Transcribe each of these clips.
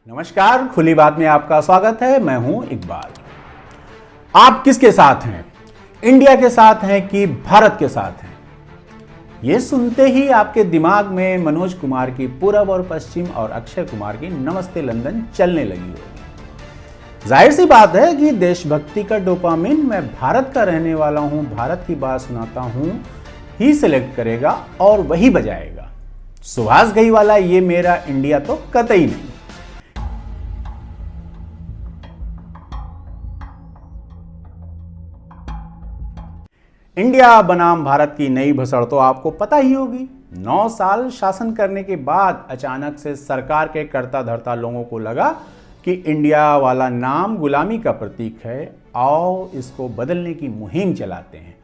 नमस्कार, खुली बात में आपका स्वागत है। मैं हूं इकबाल। आप किसके साथ हैं? इंडिया के साथ हैं कि भारत के साथ हैं? यह सुनते ही आपके दिमाग में मनोज कुमार की पूरब और पश्चिम और अक्षय कुमार की नमस्ते लंदन चलने लगी होगी। जाहिर सी बात है कि देशभक्ति का डोपामिन मैं भारत का रहने वाला हूं, भारत की बात सुनाता हूं ही सिलेक्ट करेगा और वही बजाएगा। सुभाष घई वाला ये मेरा इंडिया तो कतई नहीं। इंडिया बनाम भारत की नई भसड़ तो आपको पता ही होगी। 9 साल शासन करने के बाद अचानक से सरकार के कर्ता धर्ता लोगों को लगा कि इंडिया वाला नाम गुलामी का प्रतीक है, आओ इसको बदलने की मुहिम चलाते हैं।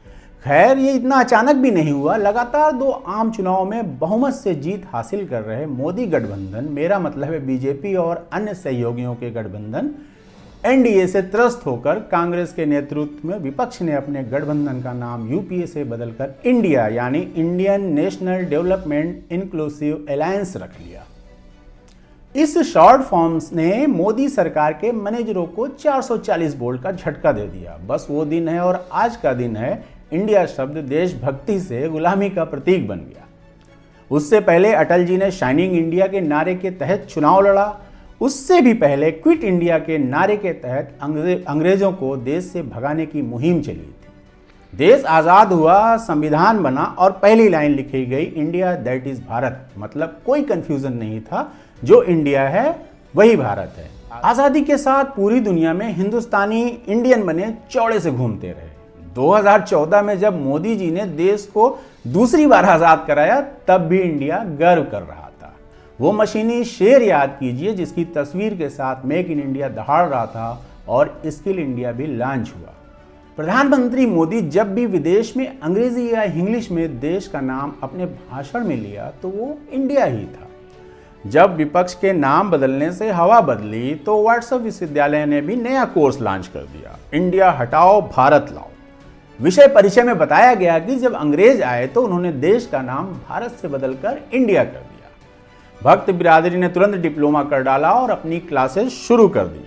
खैर, ये इतना अचानक भी नहीं हुआ। लगातार 2 आम चुनाव में बहुमत से जीत हासिल कर रहे मोदी गठबंधन, मेरा मतलब है बीजेपी और अन्य सहयोगियों के गठबंधन, एनडीए से त्रस्त होकर कांग्रेस के नेतृत्व में विपक्ष ने अपने गठबंधन का नाम यूपीए से बदलकर इंडिया यानी Indian national development inclusive alliance रख लिया। इस शॉर्ट फॉर्म्स ने मोदी सरकार के मैनेजरों को 440 वोल्ट का झटका दे दिया। बस वो दिन है और आज का दिन है, इंडिया शब्द देशभक्ति से गुलामी का प्रतीक बन गया। उससे पहले अटल जी ने शाइनिंग इंडिया के नारे के तहत चुनाव लड़ा। उससे भी पहले क्विट इंडिया के नारे के तहत अंग्रेजों को देश से भगाने की मुहिम चली थी। देश आज़ाद हुआ, संविधान बना और पहली लाइन लिखी गई, इंडिया दैट इज भारत। मतलब कोई कंफ्यूजन नहीं था, जो इंडिया है वही भारत है। आज़ादी के साथ पूरी दुनिया में हिंदुस्तानी इंडियन बने चौड़े से घूमते रहे। 2014 में जब मोदी जी ने देश को दूसरी बार आज़ाद कराया, तब भी इंडिया गर्व कर रहा था। वो मशीनी शेर याद कीजिए जिसकी तस्वीर के साथ मेक इन इंडिया दहाड़ रहा था और स्किल इंडिया भी लॉन्च हुआ। प्रधानमंत्री मोदी जब भी विदेश में अंग्रेजी या इंग्लिश में देश का नाम अपने भाषण में लिया तो वो इंडिया ही था। जब विपक्ष के नाम बदलने से हवा बदली तो व्हाट्सएप विश्वविद्यालय ने भी नया कोर्स लॉन्च कर दिया, इंडिया हटाओ भारत लाओ। विषय परिचय में बताया गया कि जब अंग्रेज आए तो उन्होंने देश का नाम भारत से बदलकर इंडिया कर दिया। भक्त बिरादरी ने तुरंत डिप्लोमा कर डाला और अपनी क्लासेस शुरू कर दी।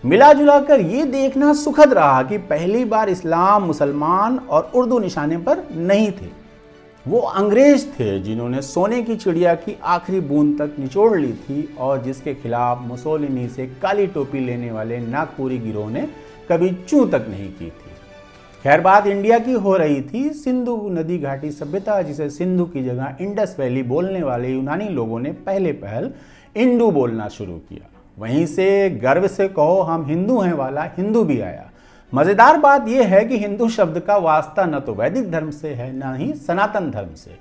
मिला जुला कर ये देखना सुखद रहा कि पहली बार इस्लाम, मुसलमान और उर्दू निशाने पर नहीं थे। वो अंग्रेज थे जिन्होंने सोने की चिड़िया की आखिरी बूंद तक निचोड़ ली थी और जिसके खिलाफ मुसोलिनी से काली टोपी लेने वाले नागपुरी गिरोह ने कभी चूं तक नहीं की थी। खैर, बात इंडिया की हो रही थी। सिंधु नदी घाटी सभ्यता, जिसे सिंधु की जगह इंडस वैली बोलने वाले यूनानी लोगों ने पहले पहल इंडू बोलना शुरू किया। वहीं से गर्व से कहो हम हिंदू हैं वाला हिंदू भी आया। मजेदार बात यह है कि हिंदू शब्द का वास्ता न तो वैदिक धर्म से है न ही सनातन धर्म से।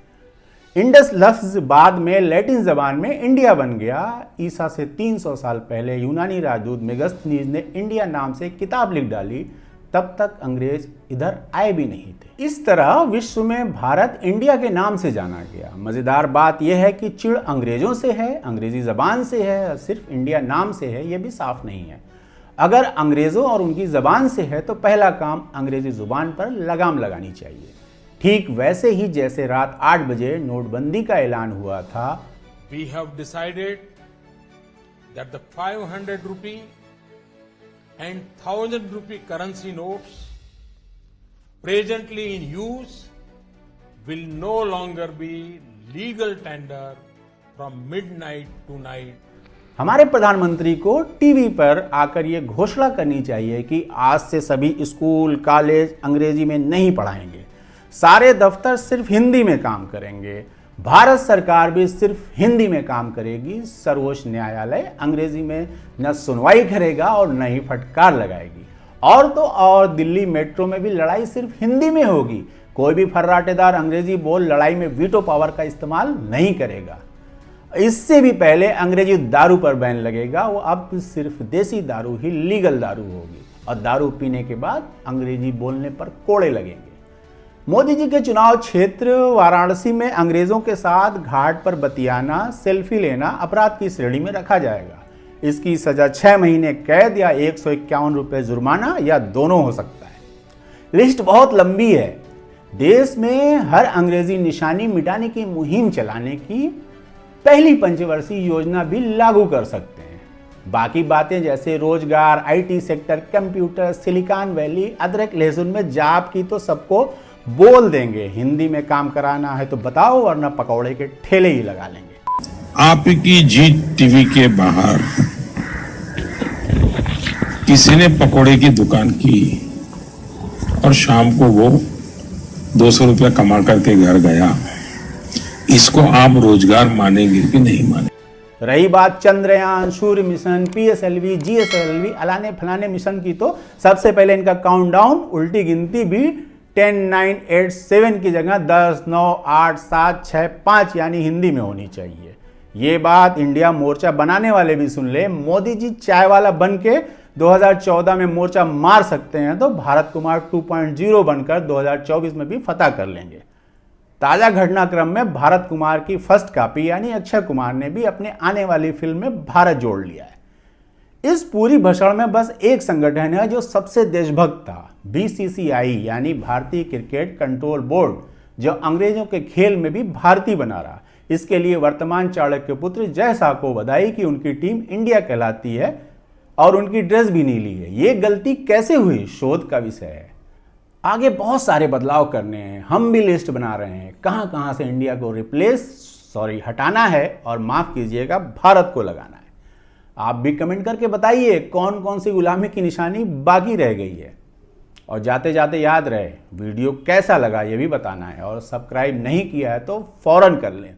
इंडस लफ्ज बाद में लैटिन जबान में इंडिया बन गया। ईसा से 300 साल पहले यूनानी राजदूत मेगस्थनीज ने इंडिया नाम से किताब लिख डाली, तब तक अंग्रेज इधर आए भी नहीं थे। इस तरह विश्व में भारत इंडिया के नाम से जाना गया। मजेदार बात यह है कि चिढ़ अंग्रेजों से है, अंग्रेजी जबान से है, सिर्फ इंडिया नाम से है, यह भी साफ नहीं है। अगर अंग्रेजों और उनकी जबान से है तो पहला काम अंग्रेजी जुबान पर लगाम लगानी चाहिए। ठीक वैसे ही जैसे रात 8 बजे नोटबंदी का ऐलान हुआ था, We have decided that the 500 rupee and 1000 rupee currency notes presently in use will no longer be legal tender from midnight to night. हमारे प्रधानमंत्री को टीवी पर आकर ये घोषणा करनी चाहिए कि आज से सभी स्कूल, कॉलेज अंग्रेजी में नहीं पढ़ाएंगे, सारे दफ्तर सिर्फ हिंदी में काम करेंगे, भारत सरकार भी सिर्फ हिंदी में काम करेगी, सर्वोच्च न्यायालय अंग्रेजी में न सुनवाई करेगा और न ही फटकार लगाएगी। और तो और दिल्ली मेट्रो में भी लड़ाई सिर्फ हिंदी में होगी, कोई भी फर्राटेदार अंग्रेजी बोल लड़ाई में वीटो पावर का इस्तेमाल नहीं करेगा। इससे भी पहले अंग्रेजी दारू पर बैन लगेगा, वो अब सिर्फ देसी दारू ही लीगल दारू होगी और दारू पीने के बाद अंग्रेजी बोलने पर कोड़े लगेंगे। मोदी जी के चुनाव क्षेत्र वाराणसी में अंग्रेजों के साथ घाट पर बतियाना, सेल्फी लेना अपराध की श्रेणी में रखा जाएगा। इसकी सजा 6 महीने कैद या 151 रुपये जुर्माना या दोनों हो सकता है। लिस्ट बहुत लंबी है। देश में हर अंग्रेजी निशानी मिटाने की मुहिम चलाने की पहली पंचवर्षीय योजना भी लागू कर सकते हैं। बाकी बातें जैसे रोजगार, IT sector, computer, silicon valley, अदरक लहसुन में जाप की तो सबको बोल देंगे। हिंदी में काम कराना है तो बताओ, वरना पकौड़े के ठेले ही लगा लेंगे। आपकी जी टीवी के बाहर किसी ने पकोड़े की दुकान की और शाम को वो 200 रुपया कमा करके घर गया, इसको आप रोजगार मानेंगे कि नहीं मानेंगे? रही बात चंद्रयान, सूर्य मिशन, पीएसएलवी, जीएसएलवी, अलाने फलाने मिशन की, तो सबसे पहले इनका काउंटडाउन, उल्टी गिनती भी 10, 9, 8, 7 की जगह 10, 9, 8, 7, 6, 5 यानी हिंदी में होनी चाहिए। ये बात इंडिया मोर्चा बनाने वाले भी सुन ले। मोदी जी चाय वाला बन के 2014 में मोर्चा मार सकते हैं तो भारत कुमार 2.0 बनकर 2024 में भी फतह कर लेंगे। ताजा घटनाक्रम में भारत कुमार की फर्स्ट कॉपी यानी अक्षय कुमार ने भी अपने आने वाली फिल्म में भारत जोड़ लिया है। इस पूरी भसड़ में बस एक संगठन है जो सबसे देशभक्त था, बीसीसीआई यानी भारतीय क्रिकेट कंट्रोल बोर्ड, जो अंग्रेजों के खेल में भी भारतीय बना रहा। इसके लिए वर्तमान चाणक्य पुत्र जय शाह को बधाई कि उनकी टीम इंडिया कहलाती है और उनकी ड्रेस भी नीली है। ये गलती कैसे हुई, शोध का विषय है। आगे बहुत सारे बदलाव करने हैं, हम भी लिस्ट बना रहे हैं कहां कहां से इंडिया को हटाना है और माफ कीजिएगा भारत को लगाना है। आप भी कमेंट करके बताइए कौन कौन सी गुलामी की निशानी बाकी रह गई है। और जाते जाते याद रहे, वीडियो कैसा लगा ये भी बताना है, और सब्सक्राइब नहीं किया है तो फौरन कर लें।